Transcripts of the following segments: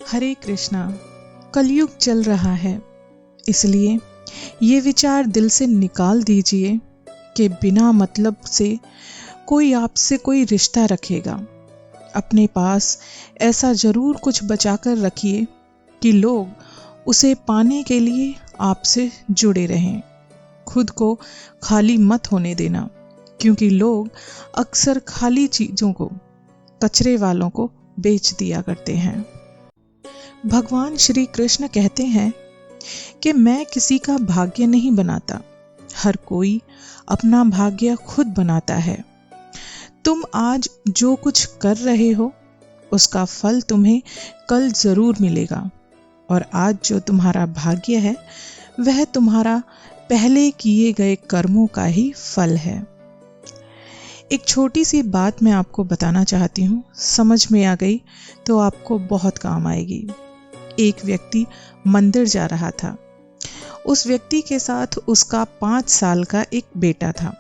हरे कृष्णा। कलयुग चल रहा है, इसलिए ये विचार दिल से निकाल दीजिए कि बिना मतलब से कोई आपसे कोई रिश्ता रखेगा। अपने पास ऐसा जरूर कुछ बचाकर रखिए कि लोग उसे पाने के लिए आपसे जुड़े रहें। खुद को खाली मत होने देना, क्योंकि लोग अक्सर खाली चीजों को, कचरे वालों को बेच दिया करते हैं। भगवान श्री कृष्ण कहते हैं कि मैं किसी का भाग्य नहीं बनाता, हर कोई अपना भाग्य खुद बनाता है। तुम आज जो कुछ कर रहे हो उसका फल तुम्हें कल जरूर मिलेगा, और आज जो तुम्हारा भाग्य है वह तुम्हारा पहले किए गए कर्मों का ही फल है। एक छोटी सी बात मैं आपको बताना चाहती हूँ, समझ में आ गई तो आपको बहुत काम आएगी। एक व्यक्ति मंदिर जा रहा था। उस व्यक्ति के साथ उसका 5 साल का एक बेटा था।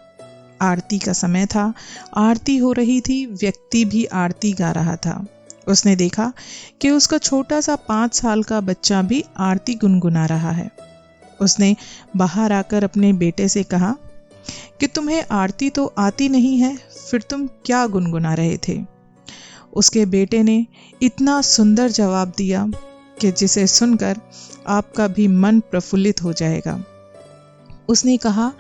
आरती का समय था, आरती हो रही थी, व्यक्ति भी आरती गा रहा था। उसने देखा कि उसका छोटा सा 5 साल का बच्चा भी आरती गुनगुना रहा है। उसने बाहर आकर अपने बेटे से कहा कि तुम्हें आरती तो आती नहीं है, फिर तुम क्या गुनगुना रहे थे? उसके बेटे ने इतना सुंदर जवाब दिया कि जिसे सुनकर आपका भी मन प्रफुल्लित हो जाएगा। उसने कहा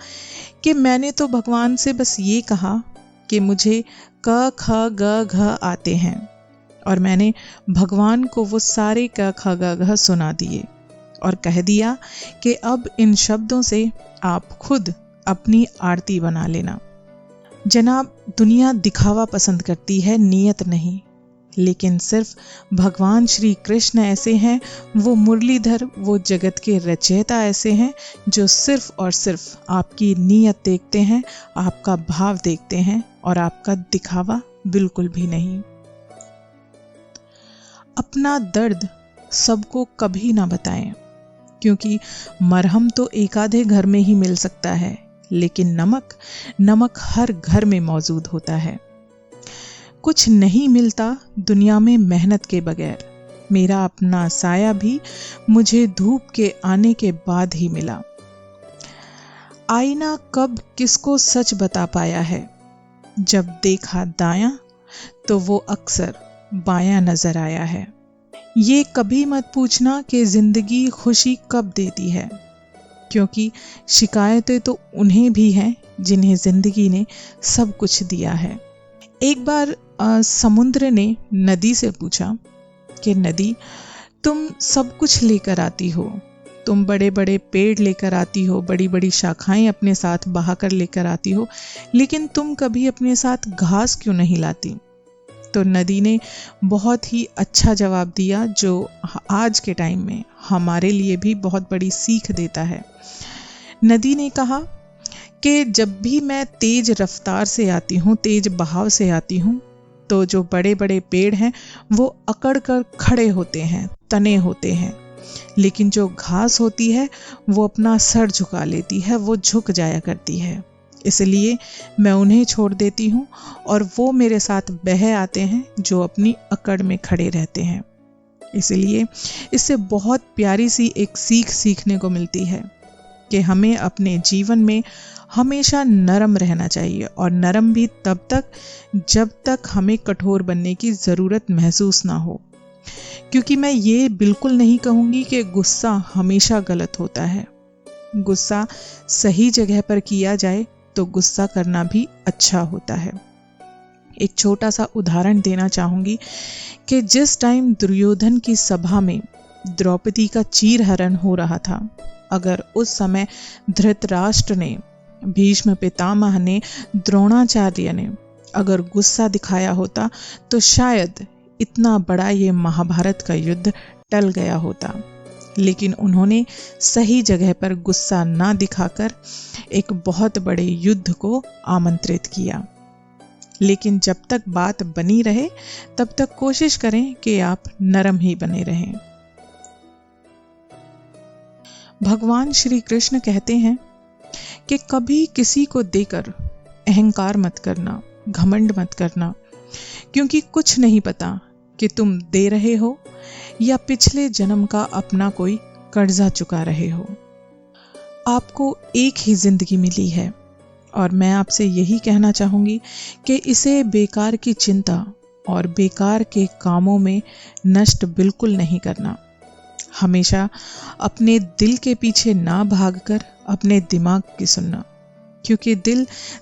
कि मैंने तो भगवान से बस ये कहा कि मुझे क ख ग घ आते हैं, और मैंने भगवान को वो सारे क ख ग घ सुना दिए और कह दिया कि अब इन शब्दों से आप खुद अपनी आरती बना लेना। जनाब, दुनिया दिखावा पसंद करती है, नियत नहीं। लेकिन सिर्फ भगवान श्री कृष्ण ऐसे हैं, वो मुरलीधर, वो जगत के रचयिता ऐसे हैं जो सिर्फ और सिर्फ आपकी नीयत देखते हैं, आपका भाव देखते हैं, और आपका दिखावा बिल्कुल भी नहीं। अपना दर्द सबको कभी ना बताएं, क्योंकि मरहम तो एक आधे घर में ही मिल सकता है, लेकिन नमक हर घर में मौजूद होता है। कुछ नहीं मिलता दुनिया में मेहनत के बगैर। मेरा अपना साया भी मुझे धूप के आने के बाद ही मिला। आईना कब किसको सच बता पाया है? जब देखा दायां तो वो अक्सर बायां नजर आया है। ये कभी मत पूछना कि जिंदगी खुशी कब देती है, क्योंकि शिकायतें तो उन्हें भी हैं जिन्हें जिंदगी ने सब कुछ दिया है। एक बार समुद्र ने नदी से पूछा कि नदी, तुम सब कुछ लेकर आती हो, तुम बड़े बड़े पेड़ लेकर आती हो, बड़ी बड़ी शाखाएं अपने साथ बहाकर लेकर आती हो, लेकिन तुम कभी अपने साथ घास क्यों नहीं लाती? तो नदी ने बहुत ही अच्छा जवाब दिया, जो आज के टाइम में हमारे लिए भी बहुत बड़ी सीख देता है। नदी ने कहा कि जब भी मैं तेज रफ्तार से आती हूँ, तेज बहाव से आती हूँ, तो जो बड़े बड़े पेड़ हैं वो अकड़ कर खड़े होते हैं, तने होते हैं, लेकिन जो घास होती है वो अपना सर झुका लेती है, वो झुक जाया करती है। इसलिए मैं उन्हें छोड़ देती हूँ और वो मेरे साथ बह आते हैं जो अपनी अकड़ में खड़े रहते हैं। इसलिए इससे बहुत प्यारी सी एक सीख सीखने को मिलती है कि हमें अपने जीवन में हमेशा नरम रहना चाहिए, और नरम भी तब तक जब तक हमें कठोर बनने की ज़रूरत महसूस ना हो। क्योंकि मैं ये बिल्कुल नहीं कहूँगी कि गुस्सा हमेशा गलत होता है। गुस्सा सही जगह पर किया जाए तो गुस्सा करना भी अच्छा होता है। एक छोटा सा उदाहरण देना चाहूँगी कि जिस टाइम दुर्योधन की सभा में द्रौपदी का चीरहरण हो रहा था, अगर उस समय धृतराष्ट्र ने, भीष्म पितामह ने, द्रोणाचार्य ने अगर गुस्सा दिखाया होता तो शायद इतना बड़ा ये महाभारत का युद्ध टल गया होता। लेकिन उन्होंने सही जगह पर गुस्सा ना दिखाकर एक बहुत बड़े युद्ध को आमंत्रित किया। लेकिन जब तक बात बनी रहे तब तक कोशिश करें कि आप नरम ही बने रहें। भगवान श्री कृष्ण कहते हैं कि कभी किसी को देकर अहंकार मत करना, घमंड मत करना, क्योंकि कुछ नहीं पता कि तुम दे रहे हो या पिछले जन्म का अपना कोई कर्जा चुका रहे हो। आपको एक ही जिंदगी मिली है और मैं आपसे यही कहना चाहूंगी कि इसे बेकार की चिंता और बेकार के कामों में नष्ट बिल्कुल नहीं करना। हमेशा अपने दिल के पीछे ना भागकर अपने दिमाग की सुनना, क्योंकि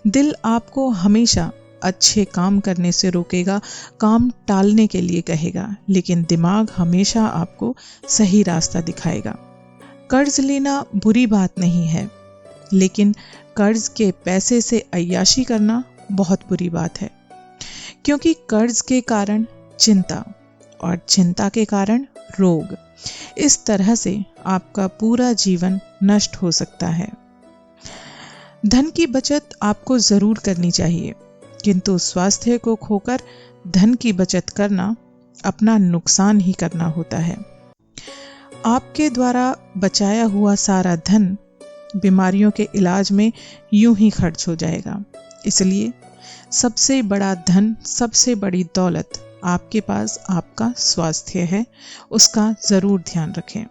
दिल आपको हमेशा अच्छे काम करने से रोकेगा, काम टालने के लिए कहेगा, लेकिन दिमाग हमेशा आपको सही रास्ता दिखाएगा। कर्ज लेना बुरी बात नहीं है, लेकिन कर्ज के पैसे से अय्याशी करना बहुत बुरी बात है, क्योंकि कर्ज के कारण चिंता और चिंता के कारण रोग, इस तरह से आपका पूरा जीवन नष्ट हो सकता है। धन की बचत आपको जरूर करनी चाहिए, किंतु स्वास्थ्य को खोकर धन की बचत करना अपना नुकसान ही करना होता है। आपके द्वारा बचाया हुआ सारा धन बीमारियों के इलाज में यूं ही खर्च हो जाएगा। इसलिए सबसे बड़ा धन, सबसे बड़ी दौलत आपके पास आपका स्वास्थ्य है, उसका जरूर ध्यान रखें।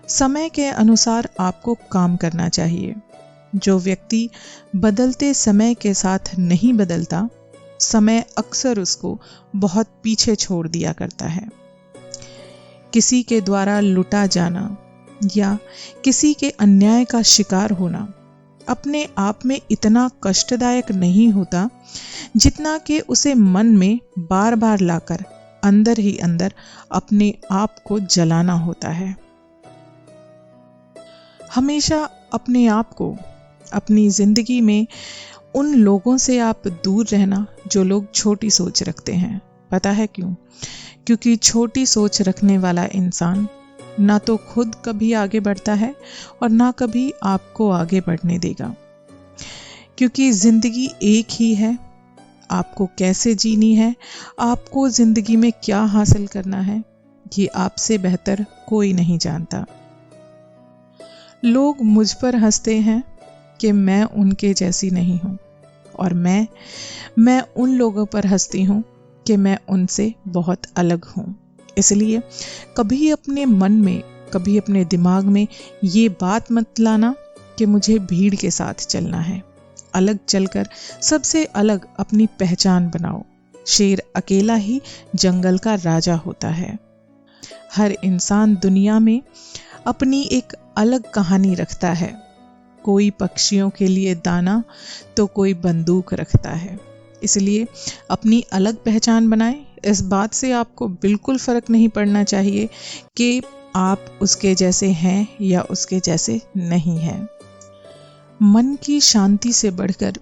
समय के अनुसार आपको काम करना चाहिए। जो व्यक्ति बदलते समय के साथ नहीं बदलता, समय अक्सर उसको बहुत पीछे छोड़ दिया करता है। किसी के द्वारा लुटा जाना या किसी के अन्याय का शिकार होना अपने आप में इतना कष्टदायक नहीं होता जितना कि उसे मन में बार बार लाकर अंदर ही अंदर अपने आप को जलाना होता है। हमेशा अपने आप को, अपनी जिंदगी में उन लोगों से आप दूर रहना जो लोग छोटी सोच रखते हैं। पता है क्यों? क्योंकि छोटी सोच रखने वाला इंसान ना तो खुद कभी आगे बढ़ता है और ना कभी आपको आगे बढ़ने देगा। क्योंकि जिंदगी एक ही है, आपको कैसे जीनी है, आपको जिंदगी में क्या हासिल करना है, ये आपसे बेहतर कोई नहीं जानता। लोग मुझ पर हंसते हैं कि मैं उनके जैसी नहीं हूं, और मैं उन लोगों पर हंसती हूं कि मैं उनसे बहुत अलग हूं। इसलिए कभी अपने मन में, कभी अपने दिमाग में ये बात मत लाना कि मुझे भीड़ के साथ चलना है। अलग चलकर सबसे अलग अपनी पहचान बनाओ। शेर अकेला ही जंगल का राजा होता है। हर इंसान दुनिया में अपनी एक अलग कहानी रखता है। कोई पक्षियों के लिए दाना तो कोई बंदूक रखता है। इसलिए अपनी अलग पहचान बनाएं। इस बात से आपको बिल्कुल फर्क नहीं पड़ना चाहिए कि आप उसके जैसे हैं या उसके जैसे नहीं हैं। मन की शांति से बढ़कर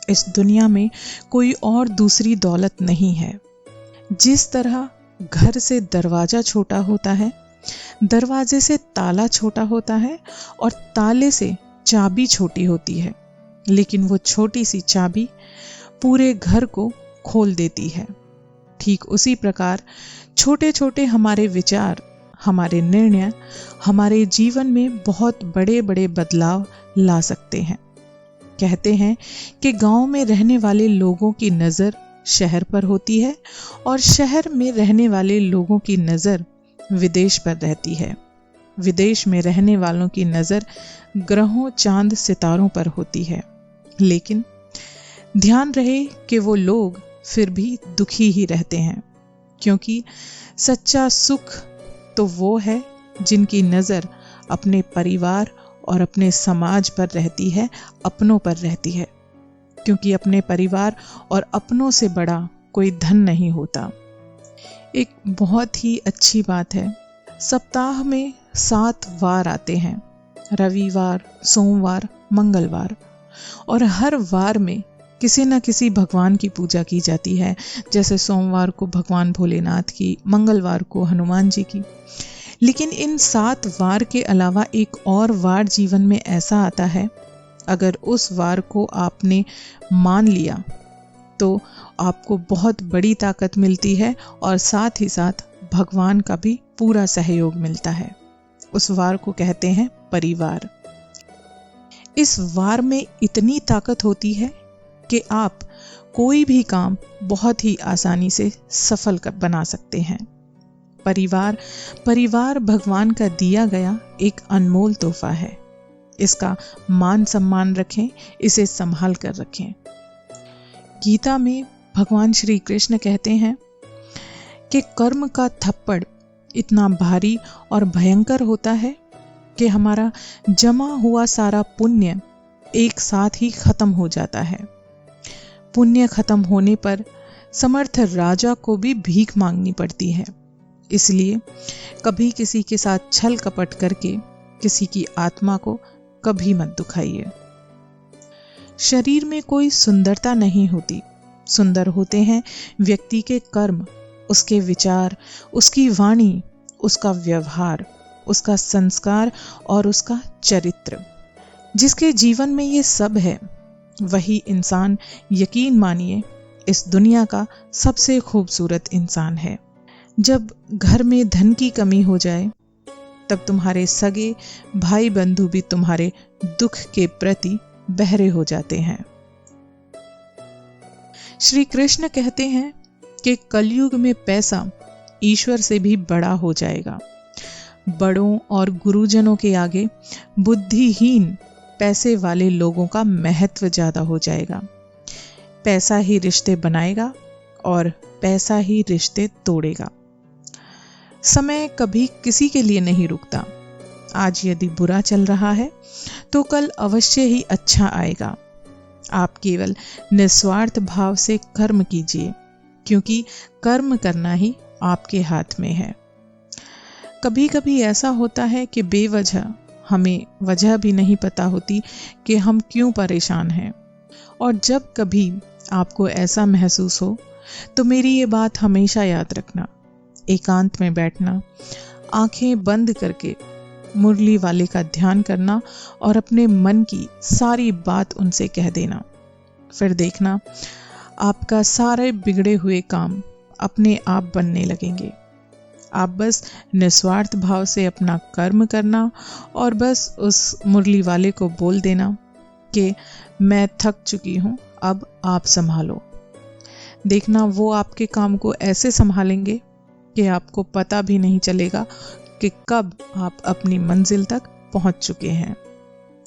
इस दुनिया में कोई और दूसरी दौलत नहीं है। जिस तरह घर से दरवाजा छोटा होता है, दरवाजे से ताला छोटा होता है और ताले से चाबी छोटी होती है, लेकिन वो छोटी सी चाबी पूरे घर को खोल देती है। ठीक उसी प्रकार छोटे छोटे हमारे विचार, हमारे निर्णय हमारे जीवन में बहुत बड़े बड़े बदलाव ला सकते हैं। कहते हैं कि गांव में रहने वाले लोगों की नज़र शहर पर होती है और शहर में रहने वाले लोगों की नज़र विदेश पर रहती है। विदेश में रहने वालों की नज़र ग्रहों, चांद, सितारों पर होती है। लेकिन ध्यान रहे कि वो लोग फिर भी दुखी ही रहते हैं, क्योंकि सच्चा सुख तो वो है जिनकी नज़र अपने परिवार और अपने समाज पर रहती है, अपनों पर रहती है। क्योंकि अपने परिवार और अपनों से बड़ा कोई धन नहीं होता। एक बहुत ही अच्छी बात है, सप्ताह में 7 वार आते हैं, रविवार, सोमवार, मंगलवार, और हर वार में किसी न किसी भगवान की पूजा की जाती है। जैसे सोमवार को भगवान भोलेनाथ की, मंगलवार को हनुमान जी की। लेकिन इन 7 वार के अलावा एक और वार जीवन में ऐसा आता है, अगर उस वार को आपने मान लिया तो आपको बहुत बड़ी ताकत मिलती है और साथ ही साथ भगवान का भी पूरा सहयोग मिलता है। उस वार को कहते हैं परिवार। इस वार में इतनी ताकत होती है कि आप कोई भी काम बहुत ही आसानी से सफल बना सकते हैं। परिवार भगवान का दिया गया एक अनमोल तोहफा है। इसका मान सम्मान रखें, इसे संभाल कर रखें। गीता में भगवान श्री कृष्ण कहते हैं कि कर्म का थप्पड़ इतना भारी और भयंकर होता है कि हमारा जमा हुआ सारा पुण्य एक साथ ही खत्म हो जाता है। पुण्य खत्म होने पर समर्थ राजा को भी भीख मांगनी पड़ती है। इसलिए कभी किसी के साथ छल कपट करके किसी की आत्मा को कभी मत दुखाइए। शरीर में कोई सुंदरता नहीं होती, सुंदर होते हैं व्यक्ति के कर्म, उसके विचार, उसकी वाणी, उसका व्यवहार, उसका संस्कार और उसका चरित्र। जिसके जीवन में ये सब है वही इंसान, यकीन मानिए, इस दुनिया का सबसे खूबसूरत इंसान है। जब घर में धन की कमी हो जाए तब तुम्हारे सगे भाई बंधु भी तुम्हारे दुख के प्रति बहरे हो जाते हैं। श्री कृष्ण कहते हैं कि कलयुग में पैसा ईश्वर से भी बड़ा हो जाएगा। बड़ों और गुरुजनों के आगे बुद्धिहीन पैसे वाले लोगों का महत्व ज्यादा हो जाएगा। पैसा ही रिश्ते बनाएगा और पैसा ही रिश्ते तोड़ेगा। समय कभी किसी के लिए नहीं रुकता। आज यदि बुरा चल रहा है तो कल अवश्य ही अच्छा आएगा। आप केवल निस्वार्थ भाव से कर्म कीजिए, क्योंकि कर्म करना ही आपके हाथ में है। कभी कभी ऐसा होता है कि बेवजह हमें वजह भी नहीं पता होती कि हम क्यों परेशान हैं। और जब कभी आपको ऐसा महसूस हो तो मेरी ये बात हमेशा याद रखना। एकांत में बैठना, आंखें बंद करके मुरली वाले का ध्यान करना और अपने मन की सारी बात उनसे कह देना। फिर देखना आपका सारे बिगड़े हुए काम अपने आप बनने लगेंगे। आप बस निस्वार्थ भाव से अपना कर्म करना और बस उस मुरली वाले को बोल देना कि मैं थक चुकी हूँ, अब आप संभालो। देखना वो आपके काम को ऐसे संभालेंगे कि आपको पता भी नहीं चलेगा कि कब आप अपनी मंजिल तक पहुंच चुके हैं।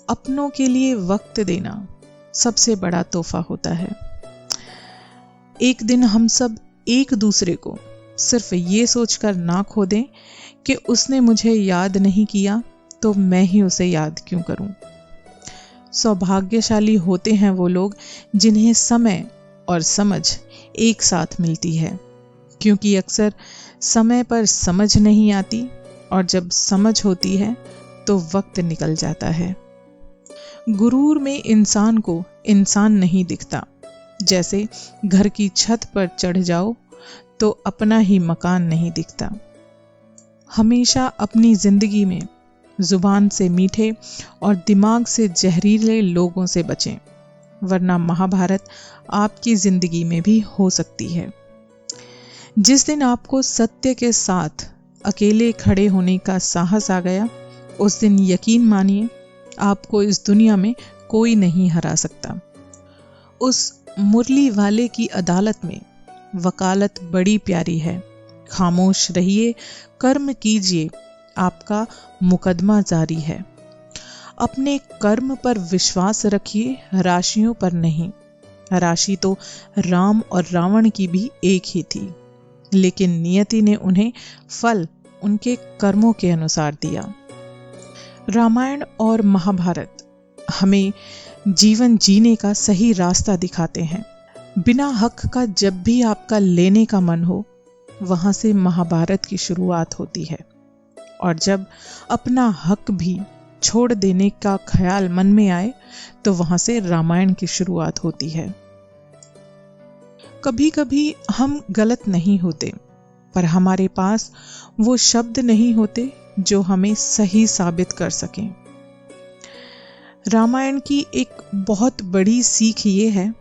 अपनों के लिए वक्त देना सबसे बड़ा तोहफा होता है। एक दिन हम सब एक दूसरे को सिर्फ ये सोचकर ना खो दें कि उसने मुझे याद नहीं किया तो मैं ही उसे याद क्यों करूं। सौभाग्यशाली होते हैं वो लोग जिन्हें समय और समझ एक साथ मिलती है, क्योंकि अक्सर समय पर समझ नहीं आती और जब समझ होती है तो वक्त निकल जाता है। गुरूर में इंसान को इंसान नहीं दिखता। जैसे घर की छत पर चढ़ जाओ तो अपना ही मकान नहीं दिखता। हमेशा अपनी जिंदगी में जुबान से मीठे और दिमाग से जहरीले लोगों से बचें, वरना महाभारत आपकी जिंदगी में भी हो सकती है। जिस दिन आपको सत्य के साथ अकेले खड़े होने का साहस आ गया, उस दिन यकीन मानिए आपको इस दुनिया में कोई नहीं हरा सकता। उस मुरली वाले की अदालत में वकालत बड़ी प्यारी है। खामोश रहिए, कर्म कीजिए, आपका मुकदमा जारी है। अपने कर्म पर विश्वास रखिए, राशियों पर नहीं। राशि तो राम और रावण की भी एक ही थी, लेकिन नियति ने उन्हें फल उनके कर्मों के अनुसार दिया। रामायण और महाभारत हमें जीवन जीने का सही रास्ता दिखाते हैं। बिना हक का जब भी आपका लेने का मन हो, वहां से महाभारत की शुरुआत होती है, और जब अपना हक भी छोड़ देने का ख्याल मन में आए तो वहां से रामायण की शुरुआत होती है। कभी कभी हम गलत नहीं होते, पर हमारे पास वो शब्द नहीं होते जो हमें सही साबित कर सकें। रामायण की एक बहुत बड़ी सीख ये है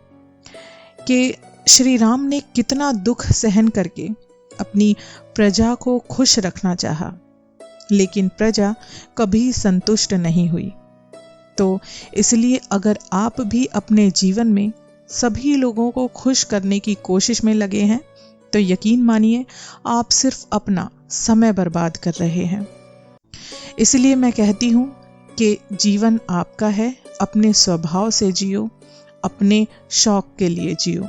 कि श्री राम ने कितना दुख सहन करके अपनी प्रजा को खुश रखना चाहा, लेकिन प्रजा कभी संतुष्ट नहीं हुई। तो इसलिए अगर आप भी अपने जीवन में सभी लोगों को खुश करने की कोशिश में लगे हैं तो यकीन मानिए आप सिर्फ अपना समय बर्बाद कर रहे हैं। इसलिए मैं कहती हूँ कि जीवन आपका है, अपने स्वभाव से जियो, अपने शौक के लिए जियो।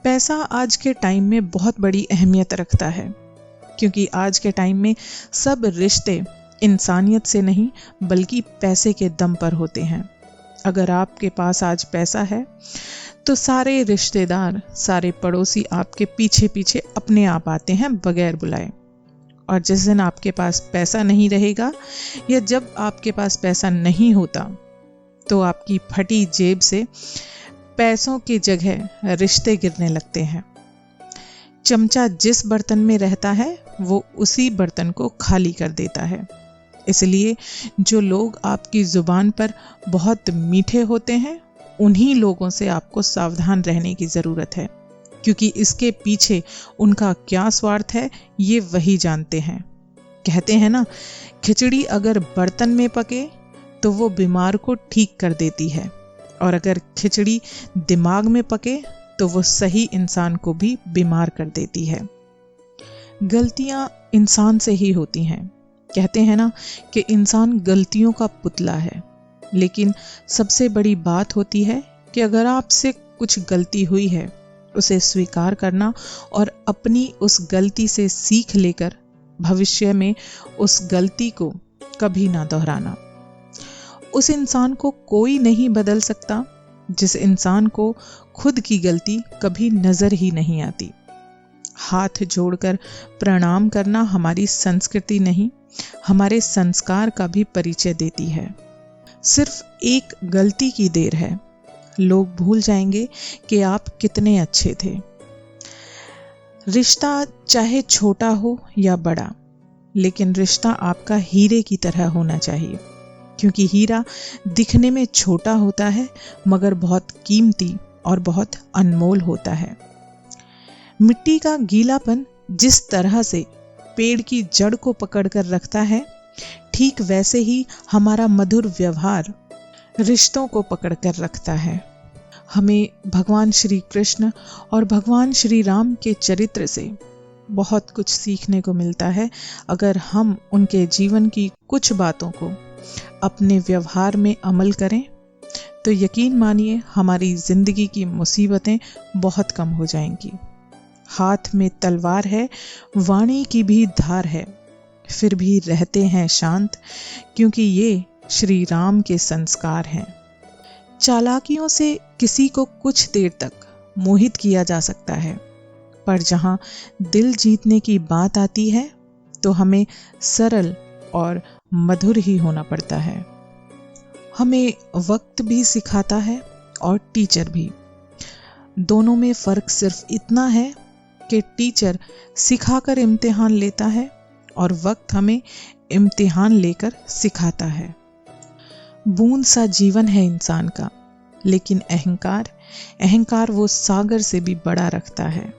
पैसा आज के टाइम में बहुत बड़ी अहमियत रखता है, क्योंकि आज के टाइम में सब रिश्ते इंसानियत से नहीं बल्कि पैसे के दम पर होते हैं। अगर आपके पास आज पैसा है तो सारे रिश्तेदार, सारे पड़ोसी आपके पीछे पीछे अपने आप आते हैं बगैर बुलाए। और जिस दिन आपके पास पैसा नहीं रहेगा या जब आपके पास पैसा नहीं होता तो आपकी फटी जेब से पैसों की जगह रिश्ते गिरने लगते हैं। चमचा जिस बर्तन में रहता है वो उसी बर्तन को खाली कर देता है। इसलिए जो लोग आपकी जुबान पर बहुत मीठे होते हैं उन्हीं लोगों से आपको सावधान रहने की ज़रूरत है, क्योंकि इसके पीछे उनका क्या स्वार्थ है ये वही जानते हैं। कहते हैं ना, खिचड़ी अगर बर्तन में पके तो वो बीमार को ठीक कर देती है, और अगर खिचड़ी दिमाग में पके तो वो सही इंसान को भी बीमार कर देती है। गलतियां इंसान से ही होती हैं। कहते हैं ना कि इंसान गलतियों का पुतला है, लेकिन सबसे बड़ी बात होती है कि अगर आपसे कुछ गलती हुई है उसे स्वीकार करना और अपनी उस गलती से सीख लेकर भविष्य में उस गलती को कभी ना दोहराना। उस इंसान को कोई नहीं बदल सकता जिस इंसान को खुद की गलती कभी नजर ही नहीं आती। हाथ जोड़कर प्रणाम करना हमारी संस्कृति नहीं, हमारे संस्कार का भी परिचय देती है। सिर्फ एक गलती की देर है, लोग भूल जाएंगे कि आप कितने अच्छे थे। रिश्ता चाहे छोटा हो या बड़ा, लेकिन रिश्ता आपका हीरे की तरह होना चाहिए, क्योंकि हीरा दिखने में छोटा होता है मगर बहुत कीमती और बहुत अनमोल होता है। मिट्टी का गीलापन जिस तरह से पेड़ की जड़ को पकड़कर रखता है, ठीक वैसे ही हमारा मधुर व्यवहार रिश्तों को पकड़कर रखता है। हमें भगवान श्री कृष्ण और भगवान श्री राम के चरित्र से बहुत कुछ सीखने को मिलता है अगर हम उनके जीवन की कुछ बातों को अपने व्यवहार में अमल करें, तो यकीन मानिए हमारी जिंदगी की मुसीबतें बहुत कम हो जाएंगी। हाथ में तलवार है, वाणी की भी धार है, फिर भी रहते हैं शांत, क्योंकि ये श्री राम के संस्कार हैं। चालाकियों से किसी को कुछ देर तक मोहित किया जा सकता है, पर जहां दिल जीतने की बात आती है तो हमें सरल और मधुर ही होना पड़ता है। हमें वक्त भी सिखाता है और टीचर भी। दोनों में फर्क सिर्फ इतना है कि टीचर सिखाकर इम्तिहान लेता है और वक्त हमें इम्तिहान लेकर सिखाता है। बूंद सा जीवन है इंसान का, लेकिन अहंकार वो सागर से भी बड़ा रखता है।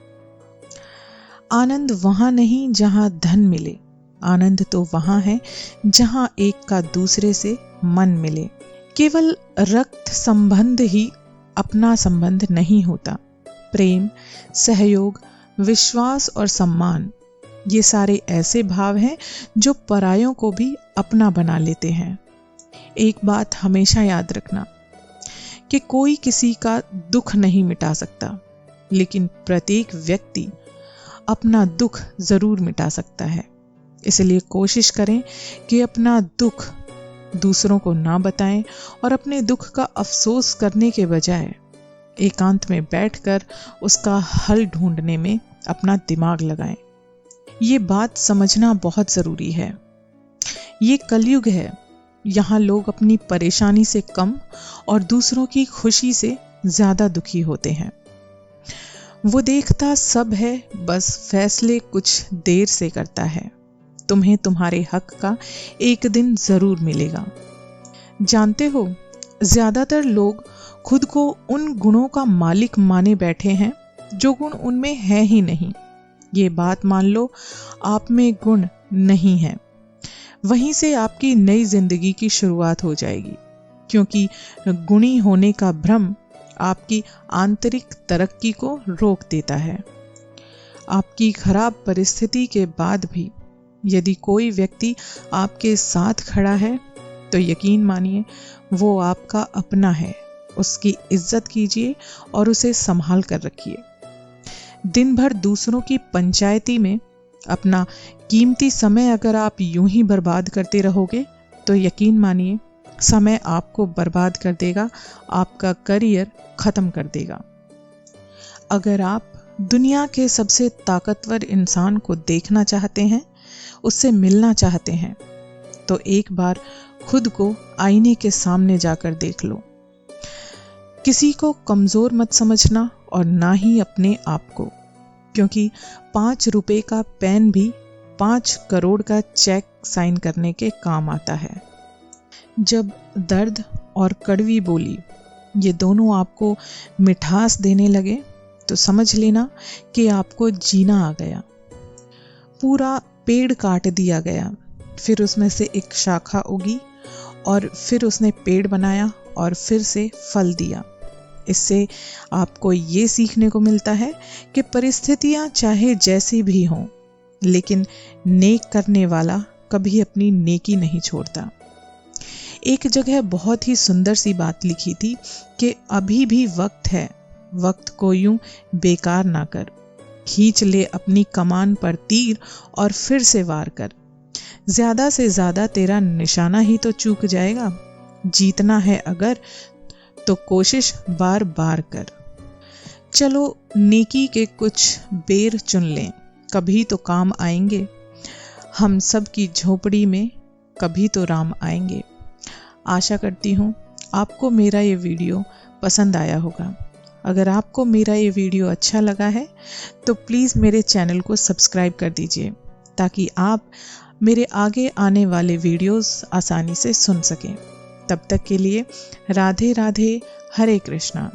आनंद वहां नहीं जहां धन मिले, आनंद तो वहां है जहां एक का दूसरे से मन मिले। केवल रक्त संबंध ही अपना संबंध नहीं होता। प्रेम, सहयोग, विश्वास और सम्मान, ये सारे ऐसे भाव हैं जो परायों को भी अपना बना लेते हैं। एक बात हमेशा याद रखना कि कोई किसी का दुख नहीं मिटा सकता, लेकिन प्रत्येक व्यक्ति अपना दुख जरूर मिटा सकता है। इसलिए कोशिश करें कि अपना दुख दूसरों को ना बताएं और अपने दुख का अफसोस करने के बजाय एकांत में बैठकर उसका हल ढूंढने में अपना दिमाग लगाएं। ये बात समझना बहुत जरूरी है। ये कलयुग है, यहाँ लोग अपनी परेशानी से कम और दूसरों की खुशी से ज्यादा दुखी होते हैं। वो देखता सब है, बस फैसले कुछ देर से करता है। तुम्हें तुम्हारे हक का एक दिन जरूर मिलेगा। जानते हो, ज्यादातर लोग खुद को उन गुणों का मालिक माने बैठे हैं जो गुण उनमें है ही नहीं। ये बात मान लो, आप में गुण नहीं है, वहीं से आपकी नई जिंदगी की शुरुआत हो जाएगी, क्योंकि गुणी होने का भ्रम आपकी आंतरिक तरक्की को रोक देता है। आपकी खराब परिस्थिति के बाद भी यदि कोई व्यक्ति आपके साथ खड़ा है तो यकीन मानिए वो आपका अपना है। उसकी इज्जत कीजिए और उसे संभाल कर रखिए। दिन भर दूसरों की पंचायती में अपना कीमती समय अगर आप यूं ही बर्बाद करते रहोगे तो यकीन मानिए समय आपको बर्बाद कर देगा, आपका करियर खत्म कर देगा। अगर आप दुनिया के सबसे ताकतवर इंसान को देखना चाहते हैं, उससे मिलना चाहते हैं, तो एक बार खुद को आईने के सामने जाकर देख लो। किसी को कमजोर मत समझना और ना ही अपने आप को, क्योंकि 5 रुपए का पेन भी 5 करोड़ का चेक साइन करने के काम आता है। जब दर्द और कड़वी बोली ये दोनों आपको मिठास देने लगे तो समझ लेना कि आपको जीना आ गया। पूरा पेड़ काट दिया गया, फिर उसमें से एक शाखा उगी और फिर उसने पेड़ बनाया और फिर से फल दिया। इससे आपको ये सीखने को मिलता है कि परिस्थितियां चाहे जैसी भी हों, लेकिन नेक करने वाला कभी अपनी नेकी नहीं छोड़ता। एक जगह बहुत ही सुंदर सी बात लिखी थी कि अभी भी वक्त है, वक्त को यूं बेकार ना कर, खींच ले अपनी कमान पर तीर और फिर से वार कर। ज्यादा से ज्यादा तेरा निशाना ही तो चूक जाएगा। जीतना है अगर तो कोशिश बार बार कर। चलो नेकी के कुछ बेर चुन लें, कभी तो काम आएंगे। हम सब की झोपड़ी में कभी तो राम आएंगे। आशा करती हूँ आपको मेरा ये वीडियो पसंद आया होगा। अगर आपको मेरा ये वीडियो अच्छा लगा है तो प्लीज़ मेरे चैनल को सब्सक्राइब कर दीजिए ताकि आप मेरे आगे आने वाले वीडियोस आसानी से सुन सकें। तब तक के लिए राधे राधे, हरे कृष्णा।